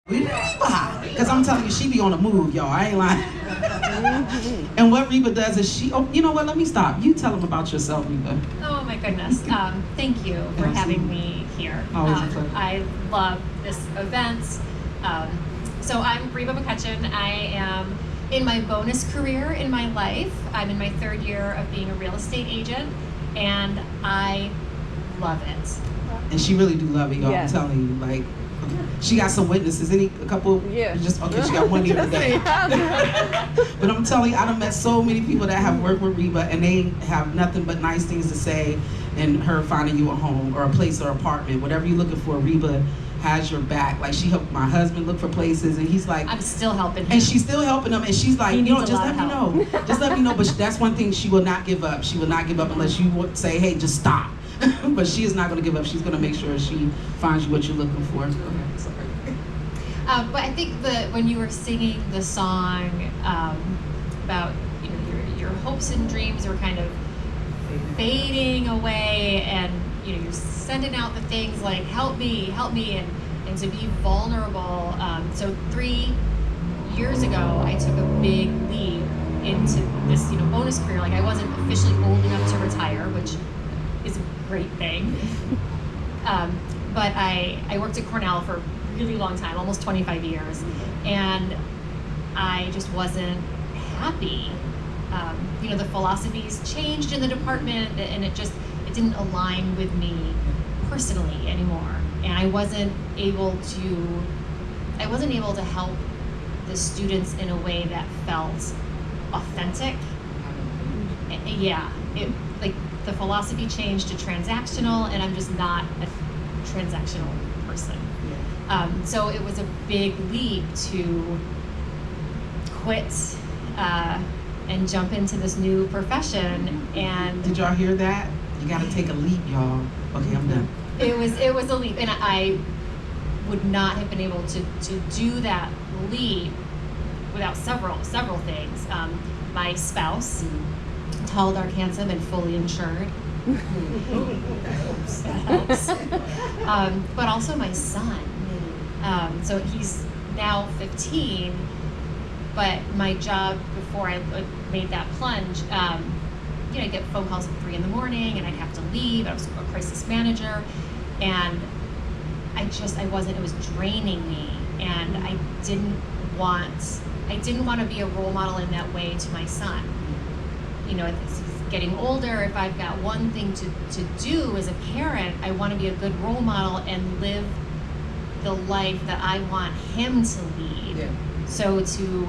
Reba, because I'm telling you, she be on the move, y'all. I ain't lying. And what Reba does is you know what? Let me stop. You tell them about yourself, Reba. Oh my goodness. Thank you for having me here. Always a pleasure. I love this event. So I'm Reba McCutcheon. I am in my bonus career in my life. I'm in my 3rd year of being a real estate agent, and I love it. And she really do love it, y'all. Yes. I'm telling you, like, she got some witnesses. A couple? Yeah. She got one here today. But I'm telling you, I done met so many people that have worked with Reba, and they have nothing but nice things to say. And her finding you a home or a place or apartment, whatever you're looking for, Reba has your back. Like, she helped my husband look for places, and he's like, I'm still helping him. and she's still helping him, and she's like, just let me help. know. Just let me know. But that's one thing, she will not give up. She will not give up unless you would say, hey, just stop. But she is not going to give up. She's going to make sure she finds you what you're looking for. Sorry. But I think when you were singing the song about your hopes and dreams were kind of fading away, and you're sending out the things like help me, and to be vulnerable. So 3 years ago, I took a big leap into this bonus career. Like, I wasn't officially old enough to retire, which is a great thing. But I worked at Cornell for a really long time, almost 25 years, and I just wasn't happy. The philosophies changed in the department, and it didn't align with me personally anymore. And I wasn't able to help the students in a way that felt authentic. Yeah, the philosophy changed to transactional, and I'm just not a transactional person. So it was a big leap to quit and jump into this new profession. And did y'all hear that? You got to take a leap, y'all. Okay, I'm done. It was a leap, and I would not have been able to do that leap without several things. My spouse, tall, dark, handsome, and fully insured. That helps. But also my son. So he's now 15, but my job before I made that plunge, I get phone calls at 3 in the morning, and I'd have to leave. I was a crisis manager, and it was draining me, and I didn't want to be a role model in that way to my son. He's getting older. If I've got one thing to do as a parent, I want to be a good role model and live the life that I want him to lead. Yeah. So to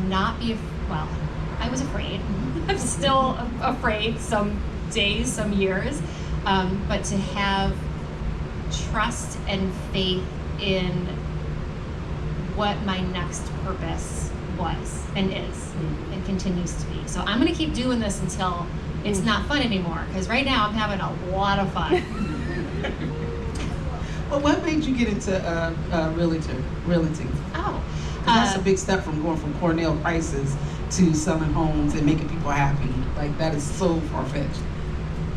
not be, I was afraid. I'm still afraid some days, some years, but to have trust and faith in what my next purpose was and is and continues to be. So I'm going to keep doing this until it's not fun anymore, because right now I'm having a lot of fun. Well, what made you get into realty? Oh. That's a big step from going from Cornell prices to selling homes and making people happy. Like, that is so far-fetched.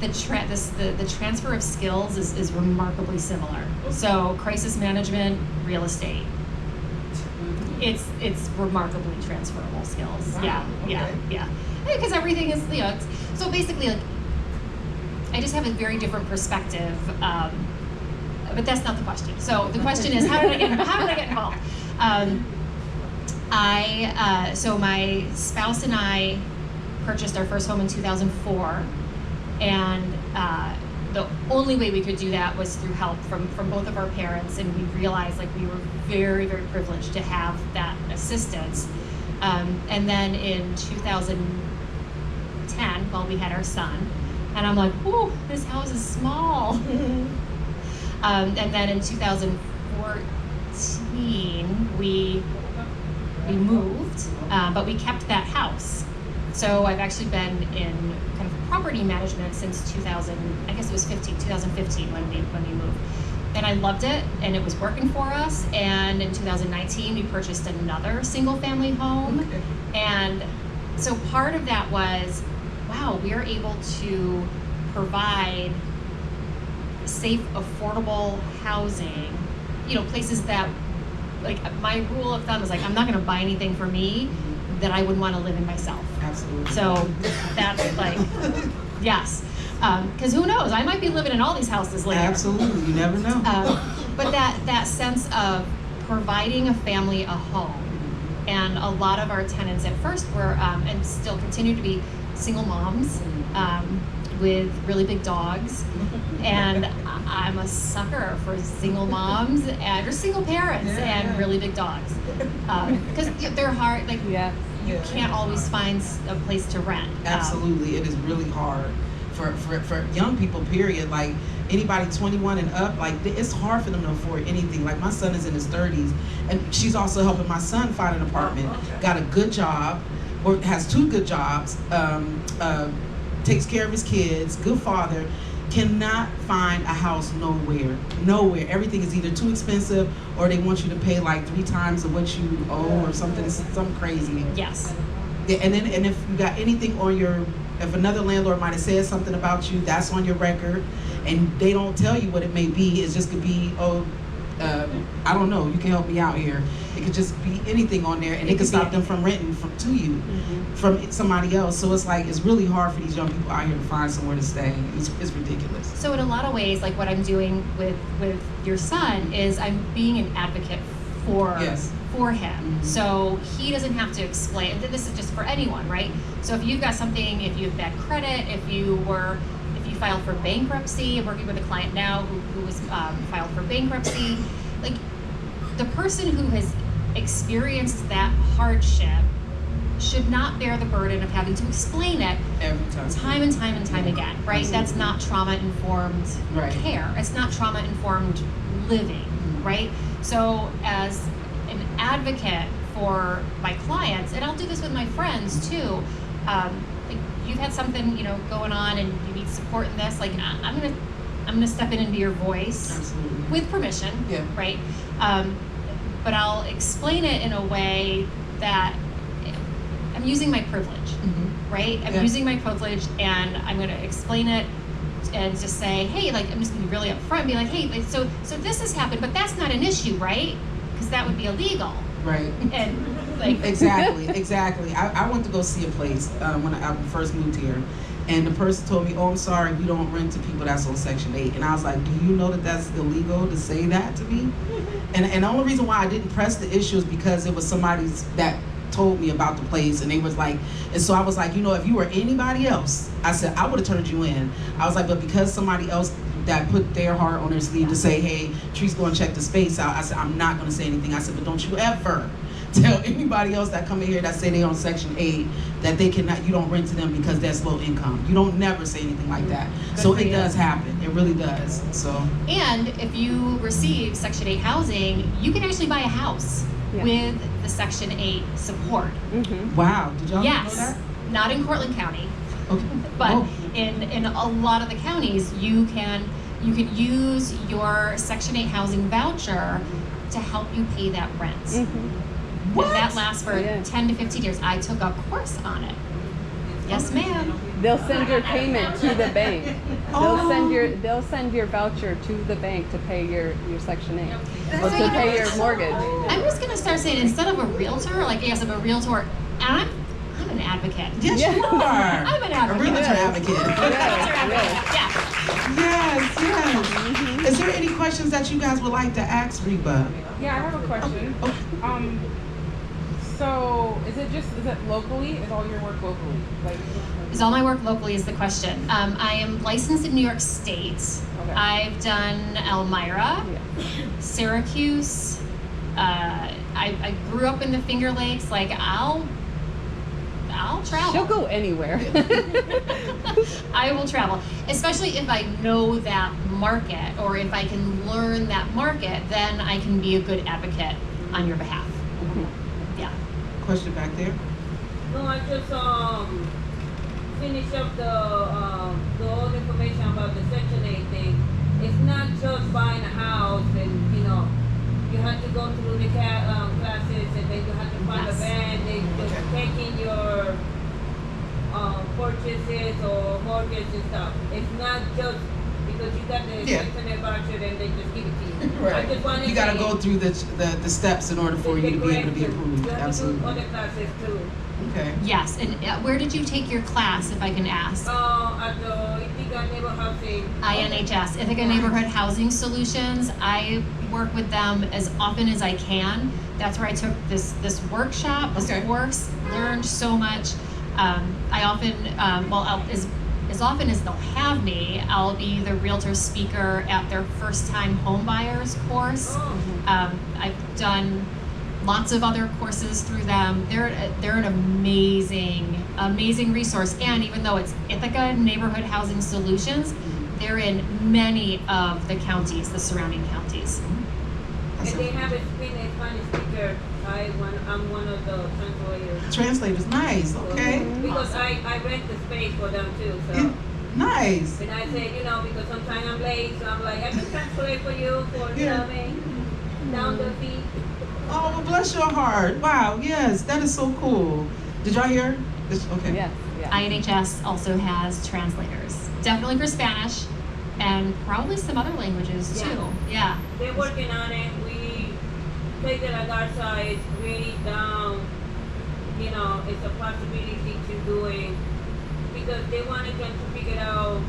The transfer of skills is remarkably similar. So crisis management, real estate. It's remarkably transferable skills. Wow. Yeah. Because everything is, so basically, like, I just have a very different perspective. But that's not the question. So the question is, how did I get involved? So my spouse and I purchased our first home in 2004, and the only way we could do that was through help from both of our parents, and we realized we were very, very privileged to have that assistance. And then in 2010, we had our son, and I'm like, ooh, this house is small. And then in 2014, we moved, but we kept that house. So I've actually been in kind of property management since 2015 when we moved. And I loved it, and it was working for us. And in 2019, we purchased another single family home. Okay. And so part of that was, wow, we are able to provide safe, affordable housing, places that like my rule of thumb is like, I'm not gonna buy anything for me that I wouldn't want to live in myself. Absolutely. So that's like, yes. Because who knows, I might be living in all these houses later. Absolutely, you never know. But that sense of providing a family a home, and a lot of our tenants at first were, and still continue to be, single moms with really big dogs. And I'm a sucker for single moms or single parents and really big dogs. Because they're hard, like you can't always find a place to rent. Absolutely, it is really hard for young people, period. Like anybody 21 and up, like it's hard for them to afford anything. Like my son is in his 30s, and she's also helping my son find an apartment. Got a good job, or has 2 good jobs, takes care of his kids, good father, cannot find a house nowhere. Everything is either too expensive or they want you to pay like 3 times of what you owe or something crazy. Yes. Yeah, and if you got anything on if another landlord might have said something about you, that's on your record, and they don't tell you what it may be. It just could be, I don't know, you can help me out here. It could just be anything on there, and it could stop them from renting to you from somebody else. So it's like, it's really hard for these young people out here to find somewhere to stay. It's ridiculous. So in a lot of ways, like what I'm doing with your son is I'm being an advocate for him. So he doesn't have to explain. This is just for anyone, right? So if you've got something, if you have bad credit, if you filed for bankruptcy, I'm working with a client now who was filed for bankruptcy, like the person who has experienced that hardship should not bear the burden of having to explain it every time and time again, right? Absolutely. That's not trauma-informed care. It's not trauma-informed living, right? So as an advocate for my clients, and I'll do this with my friends too, like you've had something, going on and you need support in this, like I'm gonna step into your voice. Absolutely. With permission, right? But I'll explain it in a way that I'm using my privilege, right? I'm using my privilege, and I'm going to explain it and just say, hey, like I'm just going to be really upfront and be like, hey, like, so this has happened, but that's not an issue, right? Because that would be illegal. Right. And like exactly. I went to go see a place when I first moved here, and the person told me, oh, I'm sorry, we don't rent to people that's on Section 8. And I was like, do you know that that's illegal to say that to me? And the only reason why I didn't press the issue is because it was somebody's that told me about the place, and they was like, and so I was like, if you were anybody else, I said, I would have turned you in. I was like, but because somebody else that put their heart on their sleeve to say, hey, Tree's going to check the space out, I said, I'm not going to say anything. I said, but don't you ever tell anybody else that come in here that say they on Section 8 that they cannot, you don't rent to them because that's low income. You don't never say anything like that. So it does happen. It really does. So. And if you receive Section 8 housing, you can actually buy a house with the Section 8 support. Wow. Did y'all know that? Yes. Not in Cortland County. Okay. But in a lot of the counties, you can use your Section 8 housing voucher to help you pay that rent. What? And that lasts for 10 to 15 years. I took a course on it. Yes, ma'am. They'll send your payment to the bank. They'll send your voucher to the bank to pay your Section 8. Or to pay your mortgage. I'm just gonna start saying, instead of a realtor, like yes, I'm a realtor, and I'm an advocate. Yes, you are. I'm an advocate. A realtor advocate. Yes. Is there any questions that you guys would like to ask Reba? Yeah, I have a question. So is it locally? Is all your work locally? Is all my work locally is the question. I am licensed in New York State. Okay. I've done Elmira, Syracuse. I grew up in the Finger Lakes. Like I'll travel. She'll go anywhere. I will travel, especially if I know that market, or if I can learn that market, then I can be a good advocate on your behalf. Yeah. Question back there. No, I just finish up the old information about the Section 8 thing. It's not just buying a house and you have to go through the classes, and then you have to find a van. They just taking your purchases or mortgage and stuff. It's not just because you got the Yeah. Section 8 voucher and they just give it to you. I Right. just wanted You got to to go through the steps in order for you to be able to be approved. You have to do Absolutely. other classes too. Okay. Yes, and where did you take your class, if I can ask? At the Ithaca Neighbor Housing. INHS, Ithaca Neighborhood Housing Solutions. I work with them as often as I can. That's where I took this workshop, this Okay. course, learned so much. I often, as often as they'll have me, I'll be the realtor speaker at their first time home buyers course. Oh. I've done lots of other courses through them. They're an amazing resource. And even though it's Ithaca Neighborhood Housing Solutions, they're in many of the counties, the surrounding counties. And they have a Spanish speaker. I'm one of the translators. Translators, nice. Okay. Because I rent the space for them too. So. Yeah, nice. And I said, because sometimes I'm late, so I'm like, I can translate for you for, you know what I mean? Down the feet. Oh, well, bless your heart. Wow, yes, that is so cool. Did y'all hear? Okay. Yes. Yeah. INHS also has translators, definitely for Spanish, and probably some other languages too. Yeah. They're working on it. We take it at our size, really down. It's a possibility to do it because they wanted them to figure out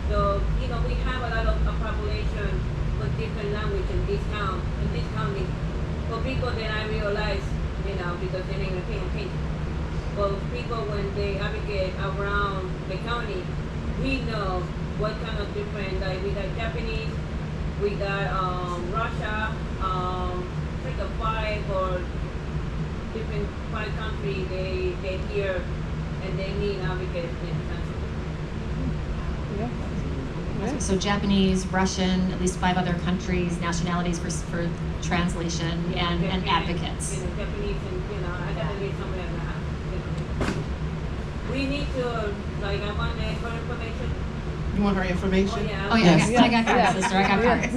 we have a lot of a population with different language in this county. For people that I realize, because they didn't pay attention. But people when they advocate around the county, we know what kind of different, like we got Japanese, we got Russia, like a 5 countries they hear and they need advocates in the country. Yeah. Yeah. So Japanese, Russian, at least 5 other countries, nationalities for translation and advocates. Japanese and I gotta get some of that now. We need to I want her information. You want her information? Oh yeah, Yes. I got cards, sister. I got cards.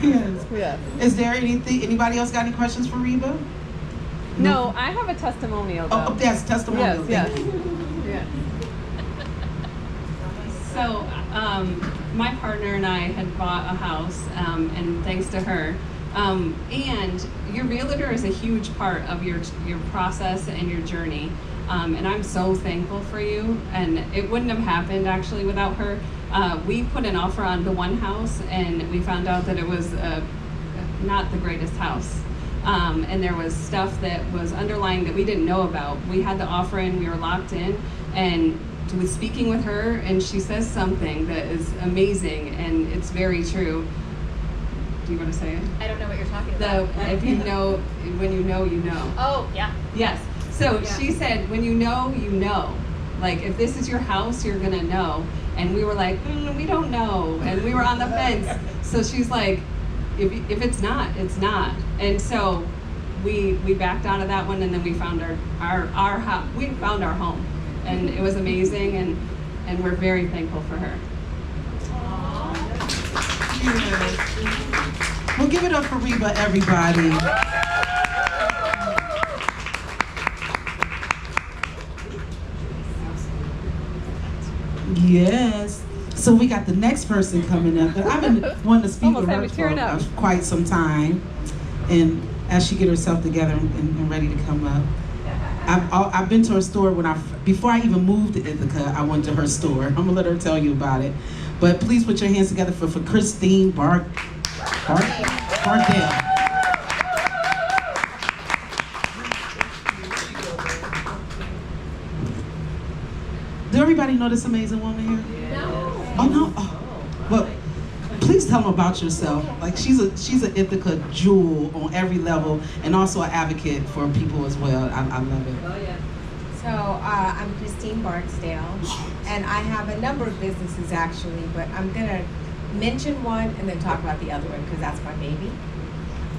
Yes. Yes. Is there anybody else got any questions for Reba? No, I have a testimonial though. Oh, yes, testimonial. Yes, Thank yes. you. Yes. So, my partner and I had bought a house, and thanks to her. And your realtor is a huge part of your process and your journey. And I'm so thankful for you. And it wouldn't have happened actually without her. We put an offer on the one house, and we found out that it was not the greatest house. And there was stuff that was underlying that we didn't know about. We had the offer in, we were locked in, and was speaking with her, and she says something that is amazing, and it's very true. Do you want to say it? I don't know what you're talking about. If you know, when you know, you know. Oh yeah. Yes. So she said, when you know, you know. Like, if this is your house, you're gonna know. And we were like, we don't know. And we were on the fence. So she's like, if it's not, it's not. And so we backed out of that one, and then we found our house. We found our home, and it was amazing, and we're very thankful for her. Yes. Well, give it up for Reba, everybody. Yes. So we got the next person coming up, but I've been wanting to speak Almost with had her me tearing up. for quite some time, and as she get herself together and ready to come up. I've been to her store before I even moved to Ithaca. I went to her store. I'm gonna let her tell you about it. But please put your hands together for Christine Bardell. Do everybody know this amazing woman here? No. Oh no. Oh. Well, please tell them about yourself. Like she's an Ithaca jewel on every level, and also an advocate for people as well. I love it. Oh yeah. So I'm Christine Barksdale, and I have a number of businesses actually, but I'm gonna mention one and then talk about the other one because that's my baby.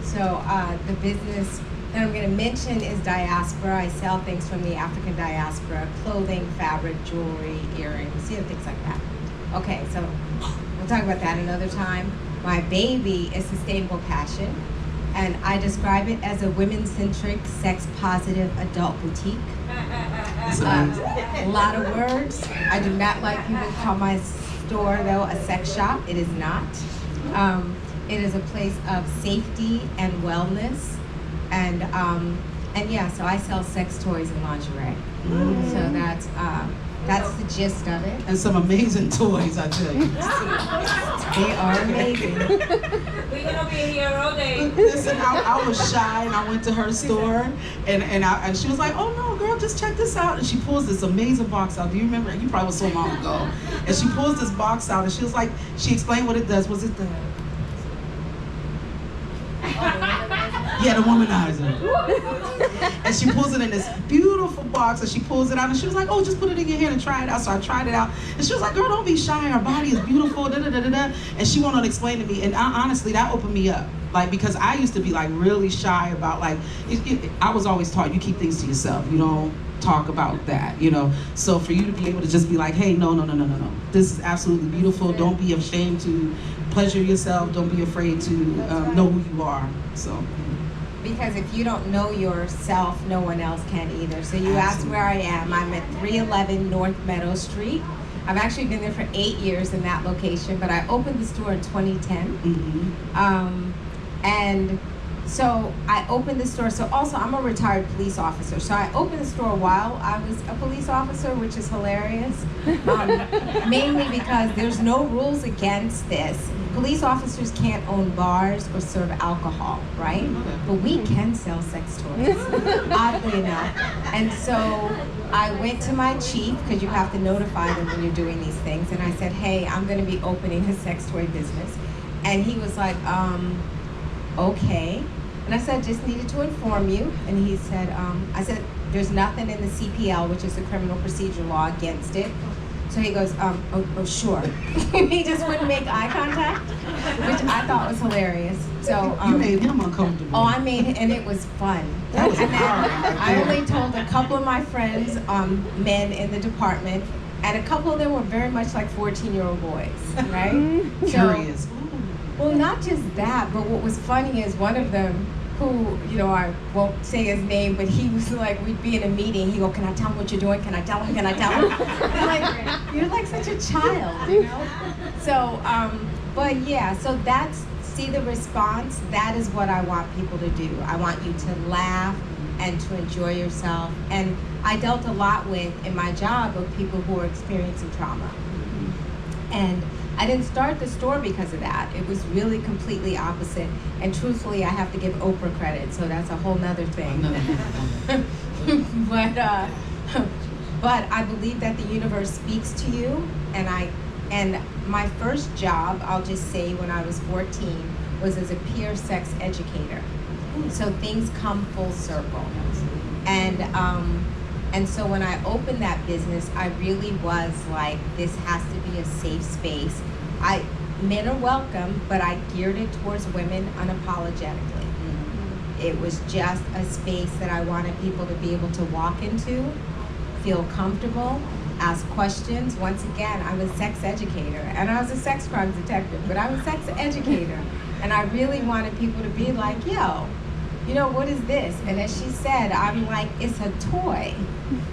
So the business that I'm gonna mention is Diaspora. I sell things from the African diaspora, clothing, fabric, jewelry, earrings, things like that. Okay, so we'll talk about that another time. My baby is Sustainable Passion, and I describe it as a women-centric, sex-positive adult boutique. A lot of words. I do not like people to call my store, though, a sex shop. It is not. It is a place of safety and wellness, and yeah. So I sell sex toys and lingerie. So that's the gist of it. And some amazing toys, I tell you. They are amazing. We're gonna be here all day. Listen, I was shy and I went to her store and she was like, oh no, girl, just check this out. And she pulls this amazing box out. Do you remember? You probably was so long ago. And she pulls this box out and she was like, she explained what it does. Was it the... Yeah, the womanizer. And she pulls it in this beautiful box and she pulls it out and she was like, oh, just put it in your hand and try it out. So I tried it out. And she was like, girl, don't be shy. Our body is beautiful. Da, da, da, da, da. And she went on to explain to me. And honestly, that opened me up. Like, because I used to be like really shy about like, I was always taught you keep things to yourself. You don't talk about that, you know. So for you to be able to just be like, hey, no. This is absolutely beautiful. Don't be ashamed to pleasure yourself. Don't be afraid to know who you are. So. Because if you don't know yourself, no one else can either. So you asked where I am. I'm at 311 North Meadow Street. I've actually been there for 8 years in that location, but I opened the store in 2010. And so I opened the store. So also, I'm a retired police officer. So I opened the store while I was a police officer, which is hilarious. Mainly because there's no rules against this. Police officers can't own bars or serve alcohol, right? But we can sell sex toys, oddly enough. And so I went to my chief, because you have to notify them when you're doing these things, and I said, hey, I'm gonna be opening a sex toy business. And he was like, okay. And I said, just needed to inform you. And he said, I said, there's nothing in the CPL, which is the criminal procedure law, against it. So he goes, oh, sure. He just wouldn't make eye contact, which I thought was hilarious. So you made him uncomfortable. Oh, I made it, and it was fun. That was and hard. I only told a couple of my friends, men in the department, and a couple of them were very much like 14-year-old boys, right? Curious. Well, not just that, but what was funny is one of them, who, you know, I won't say his name, but he was like, we'd be in a meeting, he'd go, can I tell him what you're doing? Can I tell him? Can I tell him? I'm like, you're like such a child, you know? So, but yeah, so that's, see the response? That is what I want people to do. I want you to laugh and to enjoy yourself. And I dealt a lot with, in my job, of people who are experiencing trauma. And I didn't start the store because of that. It was really completely opposite. And truthfully, I have to give Oprah credit, so that's a whole nother thing. But I believe that the universe speaks to you, and my first job, I'll just say, when I was 14, was as a peer sex educator. So things come full circle. And so when I opened that business, I really was like, this has to be a safe space. Men are welcome, but I geared it towards women unapologetically. It was just a space that I wanted people to be able to walk into, feel comfortable, ask questions. Once again, I'm a sex educator, and I was a sex crimes detective, but I'm a sex educator. And I really wanted people to be like, yo, you know, what is this? And as she said, I'm like, it's a toy.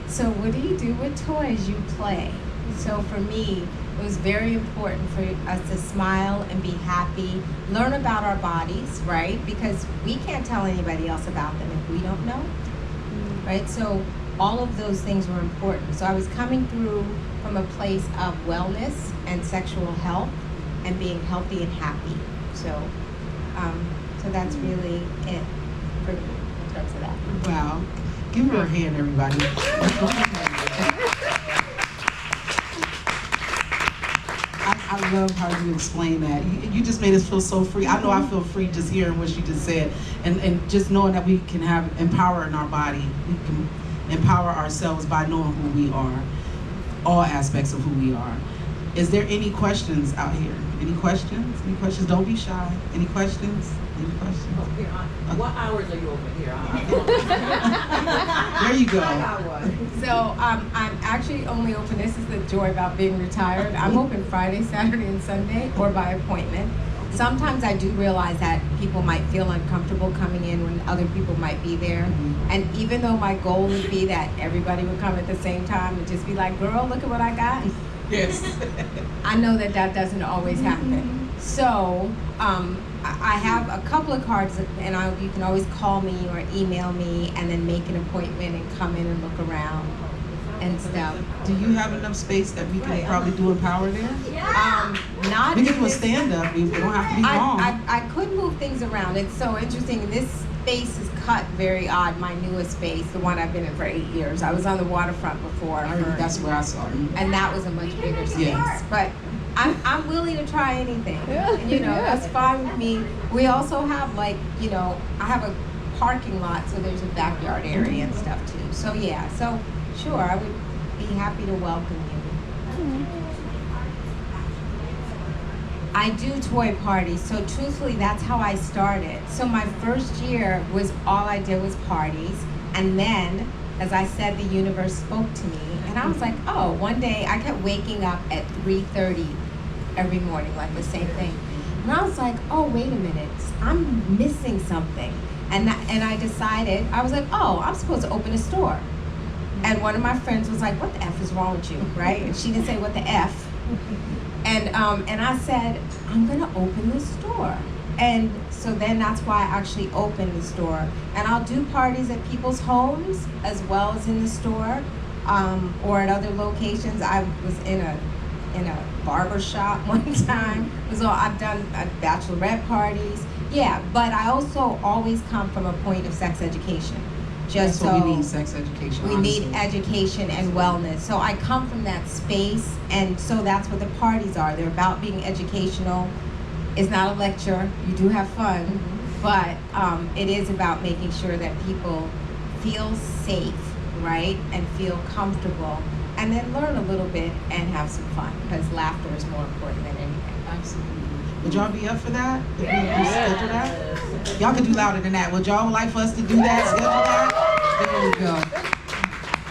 So what do you do with toys? You play. So for me, it was very important for us to smile and be happy, learn about our bodies, right? Because we can't tell anybody else about them if we don't know, right? So all of those things were important. So I was coming through from a place of wellness and sexual health and being healthy and happy. So, so that's really it for me in terms of that. Wow. Give her a hand, everybody. I love how you explain that. You just made us feel so free. I know I feel free just hearing what she just said. And just knowing that we can have empower in our body. We can empower ourselves by knowing who we are. All aspects of who we are. Is there any questions out here? Any questions? Any questions? Don't be shy. Any questions? Any questions? What hours are you open here? There you go. So I'm actually only open, this is the joy about being retired. I'm open Friday, Saturday, and Sunday, or by appointment. Sometimes I do realize that people might feel uncomfortable coming in when other people might be there. And even though my goal would be that everybody would come at the same time and just be like, girl, look at what I got. Yes. I know that that doesn't always happen. So I have a couple of cards, and you can always call me or email me, and then make an appointment and come in and look around and stuff. Do you have enough space that we can probably do Empower there? Not We can in do a this- stand-up. We don't have to be long. I could move things around. It's so interesting. This space is cut very odd. My newest space, the one I've been in for 8 years. I was on the waterfront before. That's where I saw you. And that was a much bigger space. Yes. But I'm willing to try anything. Yeah. You know, that's fine with me. We also have I have a parking lot, so there's a backyard area and stuff too. So yeah, so sure, I would be happy to welcome you. I do toy parties, so truthfully, that's how I started. So my first year was all I did was parties, and then, as I said, the universe spoke to me, and I was like, oh, one day I kept waking up at 3:30 every morning, like the same thing, and I was like, oh, wait a minute, I'm missing something, and I decided, I was like, oh, I'm supposed to open a store, and one of my friends was like, what the F is wrong with you, right? And she didn't say what the F. And I said, I'm gonna open the store. And so then that's why I actually opened the store. And I'll do parties at people's homes as well as in the store, or at other locations. I was in a barber shop one time. So I've done bachelorette parties. Yeah, but I also always come from a point of sex education. That's what we need, sex education. We honestly. need education and wellness. So I come from that space, and so that's what the parties are. They're about being educational. It's not a lecture. You do have fun, but it is about making sure that people feel safe, right, and feel comfortable, and then learn a little bit and have some fun, because laughter is more important than anything. Absolutely. Would y'all be up for that? If we schedule that? Y'all can do louder than that. Would y'all like for us to do that? Schedule that? There we go.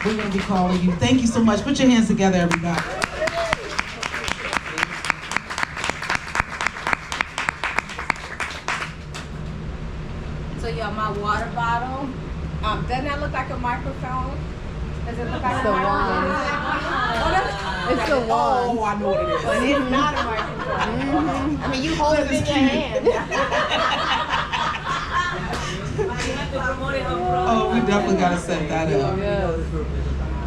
We're going to be calling you. Thank you so much. Put your hands together, everybody. So y'all, my water bottle, doesn't that look like a microphone? Does it look like It's a the microphone? wand. Oh, that's, It's the Oh, wand. I know what it is. but it's not a microphone. I mean, you hold it in your hand. Oh, we definitely got to set that up. Yes.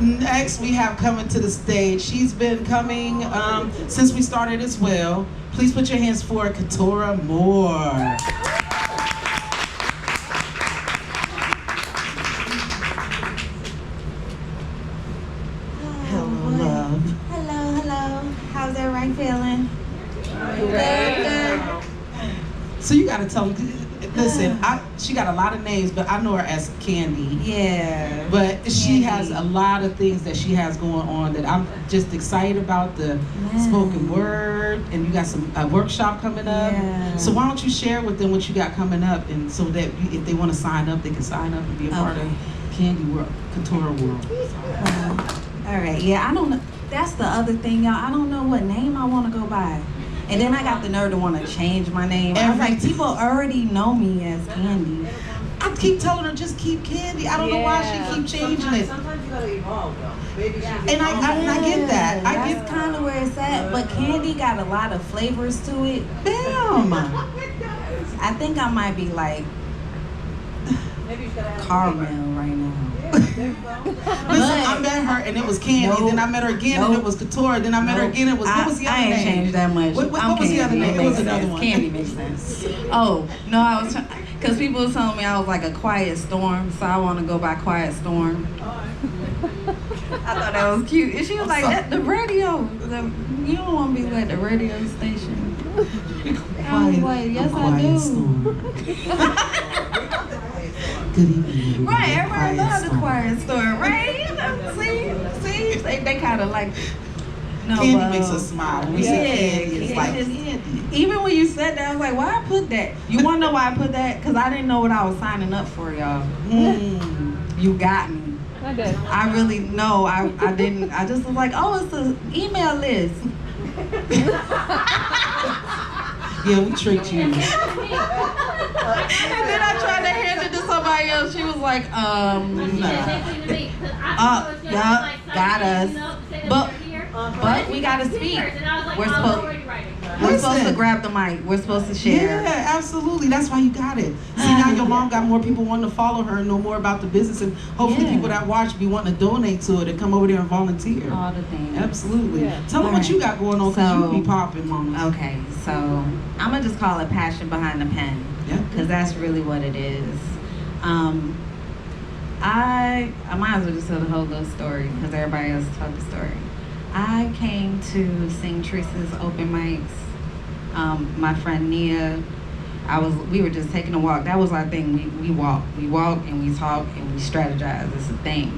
Next, we have coming to the stage. She's been coming since we started as well. Please put your hands for Katora Moore. Hello, love. Hello. How's everybody feeling? Good. So you got to tell them. Listen, she got a lot of names, but I know her as Candy. Yeah. But she Candy. has a lot of things that she has going on that I'm just excited about. The spoken word, and you got some workshop coming up. Yeah. So why don't you share with them what you got coming up, and so that if they want to sign up, they can sign up and be a part of Candy World, Katora World. All right. Yeah, I don't know. That's the other thing, y'all. I don't know what name I want to go by. And then I got the nerve to want to change my name. I was like, people already know me as Candy. I keep telling her just keep Candy. I don't know why she keep changing it. Sometimes you gotta evolve though. Maybe she's And I get that. I That's get kind of where it's at. But Candy got a lot of flavors to it. Bam. I think I might be like Maybe you gotta have caramel right now. Listen, I met her and it was Candy. Nope. Then I met her again and it was Katora. Then I met her again. It was what was the other I ain't name? changed that much. What I'm was the other Candy. name? It was another Makes one. sense. Candy makes sense. Oh no, I was because people were telling me I was like a quiet storm, so I want to go by Quiet Storm. I thought that was cute, and she was like, "The radio. You don't want to be like the radio station." I was like, "Yes, I do." Good evening. Right, everybody loves the Storm. Quiet Storm, right? See, they kind of like. No, Candy makes us smile. When we say Candy, it's like just- Candy. Even when you said that, I was like, why I put that? You want to know why I put that? Because I didn't know what I was signing up for, y'all. You got me. I did. I really know. I didn't. I just was like, oh, it's an email list. Yeah, we tricked you. And then I tried to hand it to somebody else. She was like, yeah, got us. But but we gotta speak. And I was like, We're I'm supposed- already writing. We're supposed to Listen. grab the mic. We're supposed to share. Yeah, absolutely. That's why you got it. See, now your mom got more people wanting to follow her and know more about the business, and hopefully Yeah. people that watch be wanting to donate to it and come over there and volunteer. All the things. Absolutely. Yeah. Tell them what Alright. you got going on, because So- you be popping, mama. Okay, so I'm gonna just call it passion behind the pen, Yeah. because that's really what it is. I might as well just tell the whole little story, because everybody else told the story. I came to SingTrece's open mics. My friend Nia, we were just taking a walk. That was our thing. We walk and we talk and we strategize. It's a thing.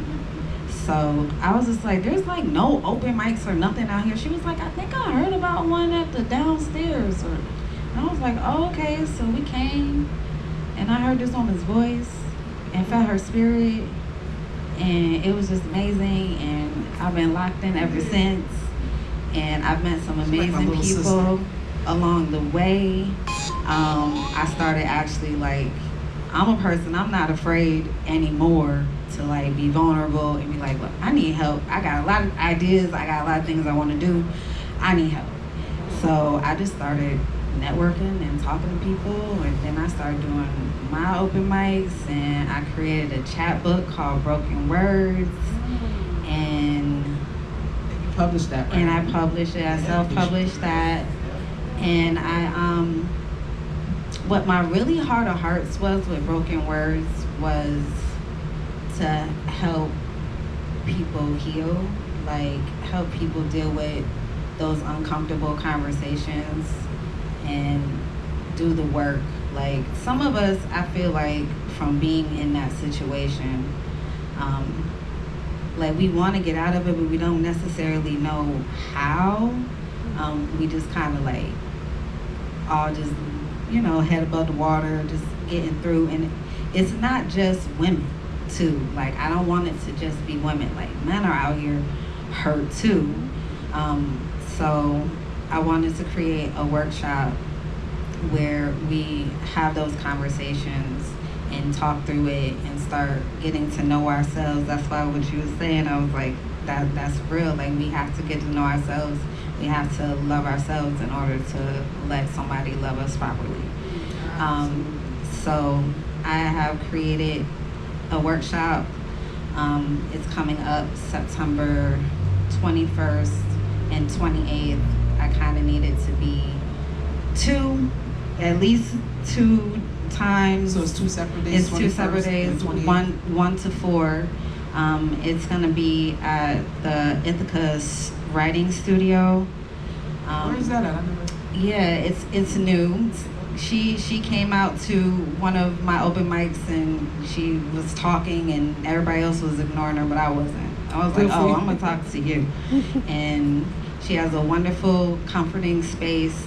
So I was just like, there's like no open mics or nothing out here. She was like, I think I heard about one at the downstairs. And I was like, oh, okay. So we came and I heard this woman's voice and felt her spirit. And it was just amazing. And I've been locked in ever since. And I've met some She's like my amazing little people sister. along the way. I started actually like, I'm a person, I'm not afraid anymore to like be vulnerable and be like, look, I need help. I got a lot of ideas. I got a lot of things I want to do. I need help. So I just started networking and talking to people, and then I started doing my open mics, and I created a chat book called Broken Words, and You published that, right? and I published it. I self-published that, and what my really heart of hearts was with Broken Words was to help people heal, like help people deal with those uncomfortable conversations and do the work. Like some of us, I feel like from being in that situation, like we want to get out of it, but we don't necessarily know how. We just kind of like all just, head above the water, just getting through. And it's not just women too. Like I don't want it to just be women. Like men are out here hurt too. So I wanted to create a workshop where we have those conversations and talk through it and start getting to know ourselves. That's why what you were saying, I was like, that's real. Like we have to get to know ourselves. We have to love ourselves in order to let somebody love us properly. So I have created a workshop. It's coming up September 21st and 28th. I kind of need it to be at least two times. So it's 2 separate days? It's 2 separate 21st days, and 28th? 1 to 4. It's gonna be at the Ithaca writing studio. Where is that at? I never... Yeah, it's new. She came out to one of my open mics and she was talking and everybody else was ignoring her, but I wasn't. I was like, oh, I'm gonna talk to you. And she has a wonderful, comforting space.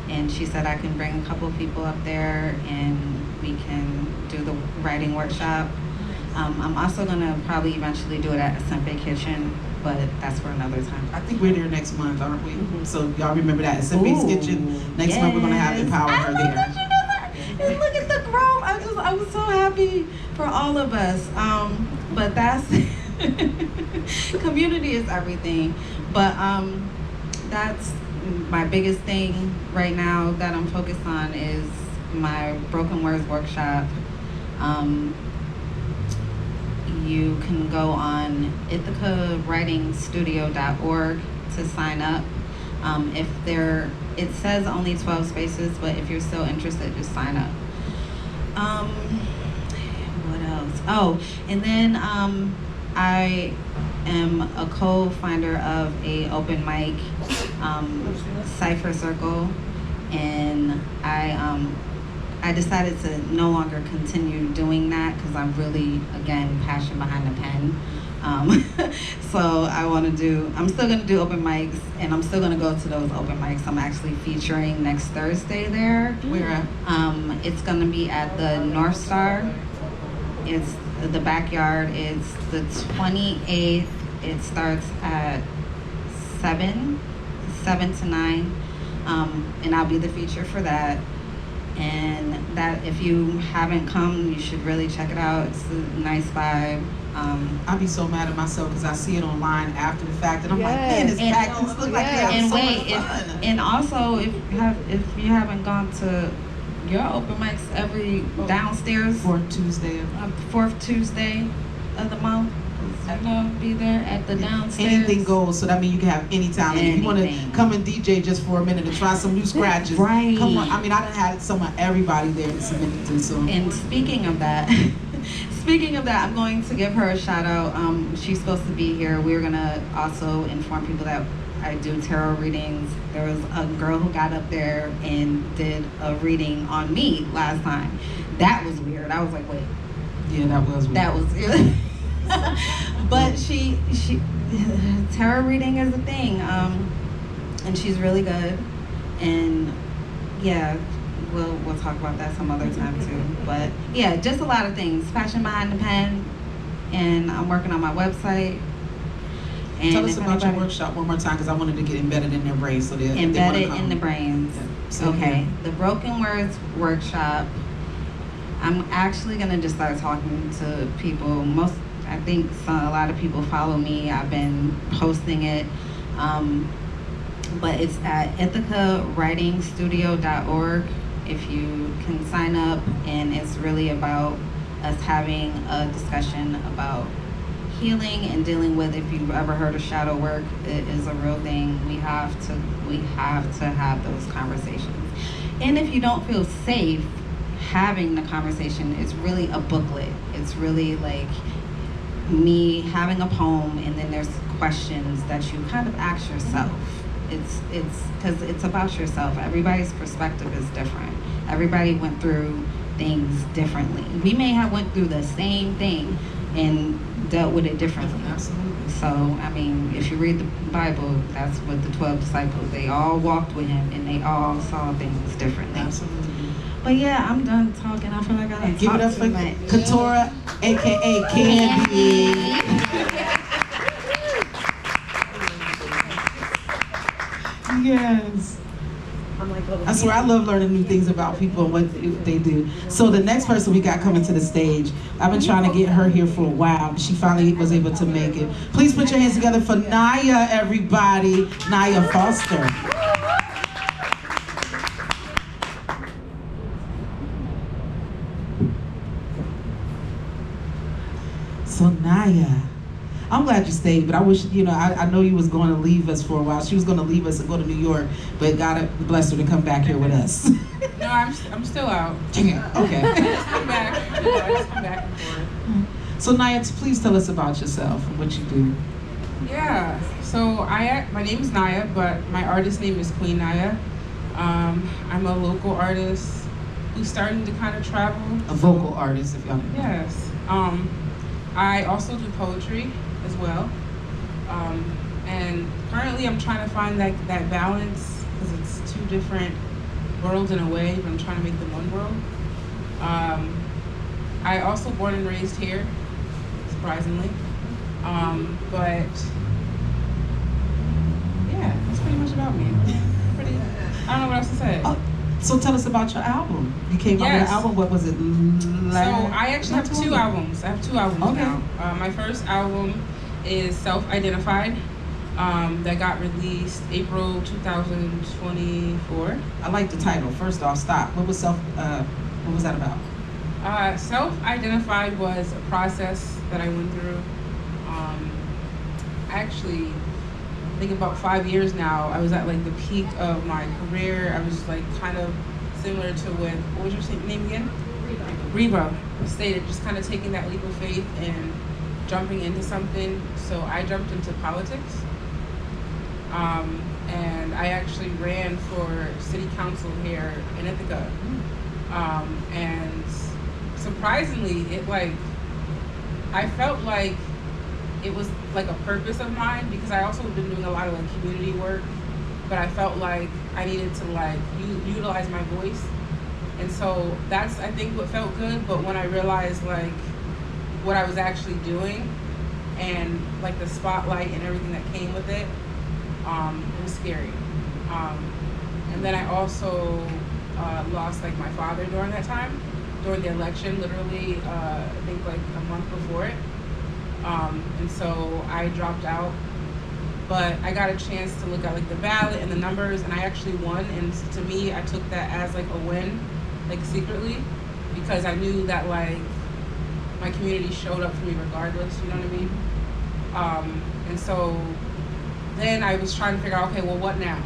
And she said I can bring a couple of people up there and we can do the writing workshop. I'm also gonna probably eventually do it at Sempe Kitchen, but that's for another time. I think we're there next month, aren't we? So y'all remember that. At Sempe's Ooh, Kitchen. Next month we're gonna have yes. Empower I her love there. that you know that. And look at the growth. I was so happy for all of us. But that's community is everything. But that's my biggest thing right now that I'm focused on is my Broken Words workshop. You can go on ithacawritingstudio.org to sign up. It says only 12 spaces, but if you're still interested, just sign up. What else? Oh, and then I am a co-founder of a open mic, Cypher Circle, and I decided to no longer continue doing that because I'm really, again, passionate behind the pen. So I'm still gonna do open mics and I'm still gonna go to those open mics. I'm actually featuring next Thursday there. Where at? It's gonna be at the North Star. It's the backyard. It's the 28th. It starts at 7 to 9. And I'll be the feature for that. and that if you haven't come, you should really check it out. It's a nice vibe. I'd be so mad at myself because I see it online after the fact, and I'm like, Yes. man, it's packed. This looks like they have And so wait, much fun. and also if you haven't gone to your open mics every downstairs Fourth Tuesday. fourth Tuesday of the month, I'm gonna be there at the downstairs. Anything goes, so that means you can have any talent. If you want to Anything. come and DJ just for a minute and try some new scratches, Right. come on. I mean, I done had everybody there to submit it to. So And speaking of that, I'm going to give her a shout out. She's supposed to be here. We're gonna also inform people that I do tarot readings. There was a girl who got up there and did a reading on me last time. That was weird. I was like, wait, yeah, that was weird. that was good. But she tarot reading is a thing, and she's really good. And yeah, we'll talk about that some other time too. But yeah, just a lot of things. Passion behind the pen, and I'm working on my website. And Tell us if about your anybody- workshop one more time, because I wanted to get embedded in their brains, so they wanna Embedded come. in the brains. Yeah. So, Okay, the Broken Words workshop. I'm actually gonna just start talking to people. I think a lot of people follow me. I've been posting it, but it's at IthacaWritingStudio.org. If you can sign up, and it's really about us having a discussion about healing and dealing with, if you've ever heard of shadow work, it is a real thing. We have to have those conversations. And if you don't feel safe having the conversation, it's really a booklet. It's really like me having a poem, and then there's questions that you kind of ask yourself. It's because it's about yourself. Everybody's perspective is different. Everybody went through things differently. We may have went through the same thing and dealt with it differently. Absolutely. So, I mean, if you read the Bible, that's what the 12 disciples, they all walked with him and they all saw things differently. Absolutely. But yeah, I'm done talking. I feel like I done Give it talked up too for much. Katora, aka Candy. Yes. I swear I love learning new things about people and what they do. So the next person we got coming to the stage, I've been trying to get her here for a while, but she finally was able to make it. Please put your hands together for Naya, everybody. Naya Foster. So Naya, I'm glad you stayed, but I wish, I know you was going to leave us for a while. She was going to leave us and go to New York, but God blessed her to come back here with us. No, I'm still out. Okay. Just come back. I just come back and forth. So Naya, please tell us about yourself and what you do. Yeah. So my name is Naya, but my artist name is Queen Naya. I'm a local artist who's starting to kind of travel. A vocal artist, if y'all know. Yes. I also do poetry as well. And currently I'm trying to find that balance, because it's two different worlds in a way, but I'm trying to make them one world. I also born and raised here, surprisingly. But yeah, that's pretty much about me. I don't know what else to say. Oh, so tell us about your album. You came out with Yes. an album. What was it? So I actually have two albums. I have two albums Okay. now. My first album is Self-Identified, that got released April 2024. I like the title. First off, stop. What was that about? Self-Identified was a process that I went through. Actually, I think about 5 years now. I was at like the peak of my career. I was like kind of similar to what was your name again? Reba stated, just kind of taking that leap of faith and jumping into something. So I jumped into politics. And I actually ran for city council here in Ithaca. And surprisingly, I felt like it was like a purpose of mine, because I also have been doing a lot of like community work, but I felt like I needed to like utilize my voice. And so that's, I think, what felt good. But when I realized like what I was actually doing and like the spotlight and everything that came with it, it was scary. And then I also lost like my father during that time, during the election, literally I think like a month before it. And so I dropped out, but I got a chance to look at like the ballot and the numbers, and I actually won. And to me, I took that as like a win, like secretly, because I knew that like my community showed up for me regardless, you know what I mean? And so then I was trying to figure out, okay, well, what now?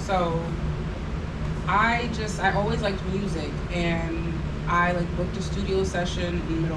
So I always liked music, and I like booked a studio session in the middle of